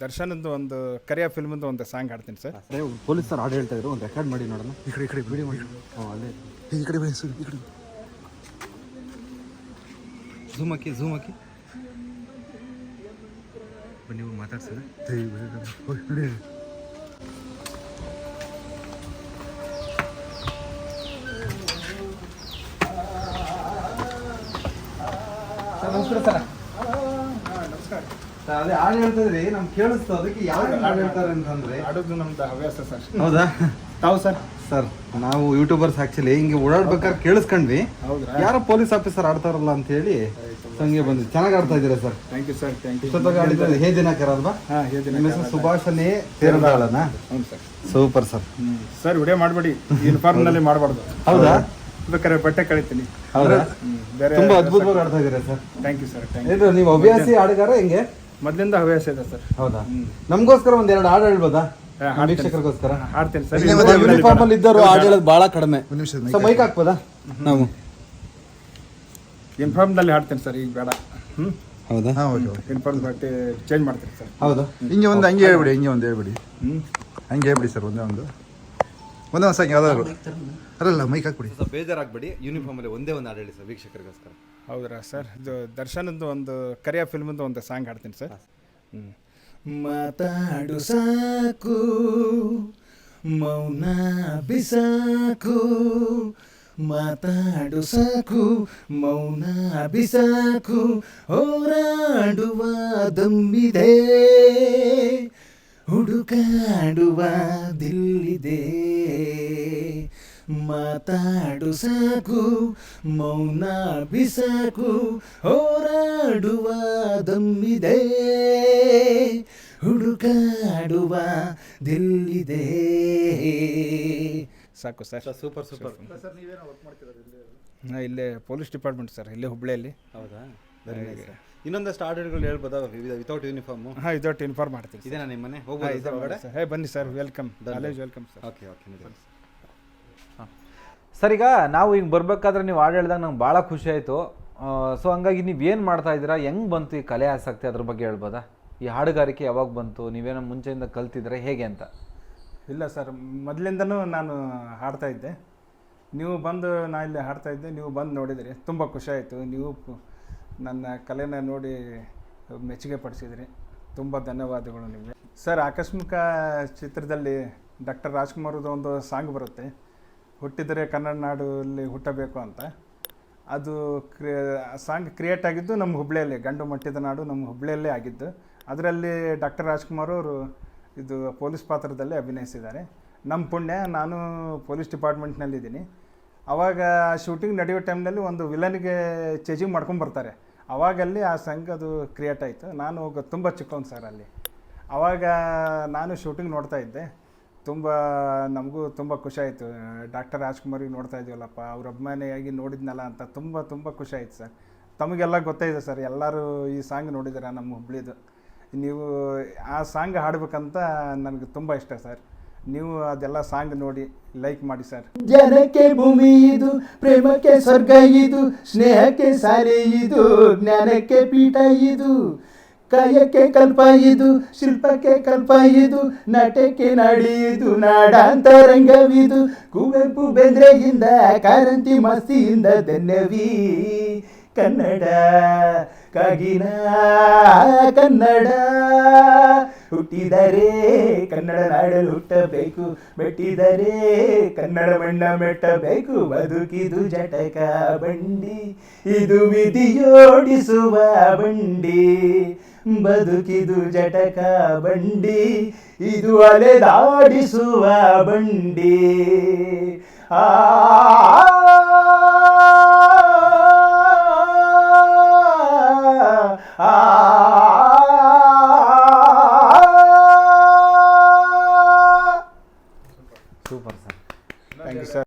ದರ್ಶನದ್ದು ಒಂದು ಕರಿಯ ಫಿಲ್ಮಿಂದು ಒಂದು song ಹಾಡ್ತೀನಿ sir. Police sir ಹಾಡು ಹೇಳ್ತಾ ಇದ್ರು, ಒಂದು ರೆಕಾರ್ಡ್ ಮಾಡಿ ನೋಡೋಣ. ಈ ಕಡೆ ವಿಡಿಯೋ ಮಾಡಿ. ಅಲ್ಲೇ ಈ ಕಡೆ ಬನ್ನಿ ಸರ್, ಈ ಕಡೆ ಝೂಮ್ ಹಾಕಿ ಬನ್ನಿ ಮಾತಾಡ್ಸೋಣ. ನಮಸ್ಕಾರ ಸರ್. ನಮಸ್ಕಾರ. ಅದೇ ಹಾಡು ಹೇಳ್ತಾ ಇದ್ರಿ, ನಮ್ಗೆ ಕೇಳಿಸ್ತು. ಅದಕ್ಕೆ ಯಾವ ಹಾಡು ಹೇಳ್ತಾರೆ ಅಂತಂದ್ರೆ ಹಾಡೋದು ನಮ್ದು ಹವ್ಯಾಸ ಸರ್. ಹೌದಾ? ತಾವು ಸರ್? ಸರ್ ನಾವು ಯೂಟ್ಯೂಬರ್ಸ್ ಆಕ್ಚುಲಿ ಹಿಂಗೆ ಓಡಾಡ್ಬೇಕಾದ್ರೆ ಕೇಳಿಸ್ಕೊಂಡ್ವಿ, ಹೌದಾ? ಯಾರೋ ಪೊಲೀಸ್ ಆಫೀಸರ್ ಆಡ್ತಾರಲ್ಲ ಅಂತ ಹೇಳಿ ಹಂಗೆ ಬಂದ್ವಿ. ಚೆನ್ನಾಗಿ ಆಡ್ತಾ ಇದ್ದೀರಾ sir. Thank you sir. Thank you. ಇಷ್ಟೊತ್ತಾಗ ಆಡಿದ್ರೆ ಹೇ ದಿನಕರ ಅಲ್ವಾ? ಹಾಂ, ಹೇ ದಿನಕರ. ನಿಮ್ಮ ಹೆಸರು ಸುಭಾಷನೇ ತೇರದಾಳನ? ಹ್ಞೂ sir. Super sir. Sir video ಮಾಡಬೇಡಿ, ಯೂನಿಫಾರ್ಮ್ನಲ್ಲಿ ಮಾಡಬಾರ್ದು. ಹೌದಾ? ಬೇಕಾದ್ರೆ ಬಟ್ಟೆ ಕಳಿತೀನಿ. ಹೌದಾ? ಬೇರೆ ತುಂಬಾ ಅದ್ಭುತವಾಗಿ ಆಡ್ತಾ ಇದ್ದೀರಾ sir. Thank you sir. Thank you. ಏನು ನೀವು ಹವ್ಯಾಸಿ ಹಾಡುಗಾರ ಹೆಂಗೆ? ಮೊದಲಿಂದ ಹವ್ಯಾಸ ಇದೆ ಸರ್. ಹೌದಾ? ನಮಗೋಸ್ಕರ ಒಂದೆರಡು ಹಾಡು ಹೇಳ್ಬೋದಾ? ವೀಕ್ಷಕರಿಗೋಸ್ಕರ ಹಾಡ್ತೀನಿ ಸರ್. ಯೂನಿಫಾರ್ಮ್ ಅಲ್ಲಿ ಇದ್ದವರು ಹಾಡು ಹೇಳೋದು ಬಹಳ ಕಡಿಮೆ. ಮೈಕ್ ಹಾಕ್ಬೋದಾ ನಾವು? ಯೂನಿಫಾರ್ಮ್ನಲ್ಲಿ ಹಾಡ್ತೀನಿ ಸರ್, ಈಗ ಬೇಡ. ಹೌದಾ? ಯೂನಿಫಾರ್ಮ್ ಬಟ್ಟೆ ಚೇಂಜ್ ಮಾಡ್ತೀನಿ ಸರ್. ಹೌದಾ? ಹಂಗೆ ಹೇಳ್ಬಿಡಿ ಹಂಗೆ ಹೇಳ್ಬಿಡಿ ಸರ್. ಒಂದೇ ಸಾಂಗ್ ಯಾವ್ದಾದ್ರು ಅಲ್ಲ ಮೈಕ್ ಹಾಕ್ಬಿಡಿ. ಬೇಜಾರಾಗ್ಬಿಡಿ, ಯೂನಿಫಾರ್ಮ್ ಅಲ್ಲಿ ಒಂದೇ ಒಂದು ಹಾಡು ಹೇಳಿ ಸರ್ ವೀಕ್ಷಕರಿಗೋಸ್ಕರ. ಹೌದ್ರಾ ಸರ್? ಇದು ದರ್ಶನದ್ದು ಒಂದು ಕರಿಯ ಫಿಲ್ಮಿಂದು ಒಂದು ಸಾಂಗ್ ಹಾಡ್ತೀನಿ ಸರ್. ಮಾತಾಡು ಸಾಕು, ಮೌನ ಬಿಸಾಕು, ಮಾತಾಡು ಸಾಕು, ಮೌನ ಬಿಸಾಕು, ಹೋರಾಡುವ ದಮ್ಮಿದೆ, ಹುಡುಕಾಡುವ ದಿಲ್ಲಿದೆ. ಮಾತಾಡು ಸಾಕು, ಮೌನ ಬಿಸಾಕು, ಹೋರಾಡುವ ದಮ್ಮಿದೆ, ಹುಡುಕಾಡುವ ದಿಲ್ಲಿದೆ. ಸಾಕು ಸರ್. Super super. ಹಾಂ, ಇಲ್ಲೇ ಪೊಲೀಸ್ ಡಿಪಾರ್ಟ್ಮೆಂಟ್ ಸರ್, ಇಲ್ಲೇ ಹುಬ್ಳಿಯಲ್ಲಿ. ಹೌದಾ? ಇನ್ನೊಂದಷ್ಟು ಹಾಡುಗಳು ಹೇಳ್ಬೋದಾ ವಿತೌಟ್ ಯೂನಿಫಾರ್ಮ್? ಹಾಂ, ವಿತೌಟ್ ಯೂನಿಫಾರ್ಮ್ ಮಾಡ್ತೀನಿ. ಇದೇನಾ ನಿಮ್ಮ ಮನೆ? ಹೋಗ್ಬೋದು ಸರ್. ಹೇ ಬನ್ನಿ sir, welcome. College welcome sir. Okay okay. Sir, ಈಗ ನಾವು ಹಿಂಗೆ ಬರಬೇಕಾದ್ರೆ ನೀವು ಹಾಡು ಹೇಳಿದಾಗ ನಂಗೆ ಭಾಳ ಖುಷಿ ಆಯಿತು. ಸೊ ಹಂಗಾಗಿ ನೀವೇನು ಮಾಡ್ತಾ ಇದ್ದೀರಾ, ಹೆಂಗೆ ಬಂತು ಈ ಕಲೆ ಆಸಕ್ತಿ, ಅದ್ರ ಬಗ್ಗೆ ಹೇಳ್ಬೋದಾ? ಈ ಹಾಡುಗಾರಿಕೆ ಯಾವಾಗ ಬಂತು, ನೀವೇನೋ ಮುಂಚೆಯಿಂದ ಕಲ್ತಿದ್ರೆ ಹೇಗೆ ಅಂತ? ಇಲ್ಲ ಸರ್, ಮೊದಲಿಂದನೂ ನಾನು ಹಾಡ್ತಾ ಇದ್ದೆ. ನೀವು ಬಂದು, ನಾ ಇಲ್ಲಿ ಹಾಡ್ತಾ ಇದ್ದೆ, ನೀವು ಬಂದು ನೋಡಿದಿರಿ, ತುಂಬ ಖುಷಿ ಆಯಿತು. ನೀವು ನನ್ನ ಕಲೆನ ನೋಡಿ ಮೆಚ್ಚುಗೆ ಪಡಿಸಿದ್ರಿ, ತುಂಬ ಧನ್ಯವಾದಗಳು ನಿಮಗೆ ಸರ್. ಆಕಸ್ಮಿಕ ಚಿತ್ರದಲ್ಲಿ ಡಾಕ್ಟರ್ ರಾಜ್ಕುಮಾರ್ದು ಒಂದು ಸಾಂಗ್ ಬರುತ್ತೆ, ಹುಟ್ಟಿದರೆ ಕನ್ನಡ ನಾಡಲ್ಲಿ ಹುಟ್ಟಬೇಕು ಅಂತ. ಅದು ಸಾಂಗ್ ಕ್ರಿಯೇಟ್ ಆಗಿದ್ದು ನಮ್ಮ ಹುಬ್ಳಿಯಲ್ಲಿ, ಗಂಡು ಮಟ್ಟಿದ ನಾಡು ನಮ್ಮ ಹುಬ್ಳಿಯಲ್ಲೇ ಆಗಿದ್ದು. ಅದರಲ್ಲಿ ಡಾಕ್ಟರ್ ರಾಜ್ಕುಮಾರ್ ಅವರು ಇದು ಪೊಲೀಸ್ ಪಾತ್ರದಲ್ಲಿ ಅಭಿನಯಿಸಿದ್ದಾರೆ. ನಮ್ಮ ಪುಣ್ಯ, ನಾನು ಪೊಲೀಸ್ ಡಿಪಾರ್ಟ್ಮೆಂಟ್ನಲ್ಲಿದ್ದೀನಿ. ಆವಾಗ ಶೂಟಿಂಗ್ ನಡೆಯೋ ಟೈಮ್ನಲ್ಲಿ ಒಂದು ವಿಲನ್ಗೆ ಚೇಜಿಂಗ್ ಮಾಡ್ಕೊಂಬರ್ತಾರೆ. ಆವಾಗಲ್ಲಿ ಆ ಸಾಂಗ್ ಅದು ಕ್ರಿಯೇಟ್ ಆಯಿತು. ನಾನು ತುಂಬ ಚಿಕ್ಕವನು ಸರ್ ಅಲ್ಲಿ. ಆವಾಗ ನಾನು ಶೂಟಿಂಗ್ ನೋಡ್ತಾ ಇದ್ದೆ. ತುಂಬ ನಮಗೂ ತುಂಬ ಖುಷಿ ಆಯಿತು. ಡಾಕ್ಟರ್ ರಾಜ್ಕುಮಾರಿಗೆ ನೋಡ್ತಾ ಇದ್ದೀವಲ್ಲಪ್ಪ, ಅವ್ರ ಅಭಿಮಾನಿಯಾಗಿ ನೋಡಿದ್ನಲ್ಲ ಅಂತ ತುಂಬ ತುಂಬ ಖುಷಿ ಆಯಿತು ಸರ್. ತಮಗೆಲ್ಲ ಗೊತ್ತಾಯಿದೆ ಸರ್, ಎಲ್ಲರೂ ಈ ಸಾಂಗ್ ನೋಡಿದ್ದೀರ ನಮ್ಮ ಹುಬ್ಳಿದು. ನೀವು ಆ ಸಾಂಗ್ ಹಾಡ್ಬೇಕಂತ ನನಗೆ ತುಂಬ ಇಷ್ಟ ಸರ್. ನೀವು ಅದೆಲ್ಲ ಸಾಂಗ್ ನೋಡಿ ಲೈಕ್ ಮಾಡಿ ಸರ್. ಜನಕ್ಕೆ ಭೂಮಿ ಇದು, ಪ್ರೇಮಕ್ಕೆ ಸ್ವರ್ಗ ಇದು, ಸ್ನೇಹಕ್ಕೆ ಸಾಲೆ ಇದು, ಜ್ಞಾನಕ್ಕೆ ಪೀಠ ಇದು, ಕಾಯಕ್ಕೆ ಕಲ್ಪ ಇದು, ಶಿಲ್ಪಕ್ಕೆ ಕಲ್ಪ ಇದು, ನಾಟ್ಯಕ್ಕೆ ನಾಡಿ ಇದು, ನಾಡಾಂತರಂಗವಿದು. ಕುವೆಂಪು ಬೆಂದ್ರೆಯಿಂದ, ಕಾರಂತಿ ಮಸ್ತಿಯಿಂದ ಧನ್ಯವಿ ಕನ್ನಡ ಕಾಗಿನ ಕನ್ನಡ. ಹುಟ್ಟಿದರೆ ಕನ್ನಡ ನಾಡಲ್ಲಿ ಹುಟ್ಟಬೇಕು, ಮೆಟ್ಟಿದರೆ ಕನ್ನಡ ಬಣ್ಣ ಮೆಟ್ಟಬೇಕು. ಬದುಕಿದು ಜಟಕ ಬಂಡಿ, ಇದು ವಿಧಿಯೋಡಿಸುವ ಬಂಡಿ. ಬದುಕಿದು ಜಟಕ ಬಂಡಿ, ಇದು ಅಲೆದಾಡಿಸುವ ಬಂಡಿ. ಆ ಆ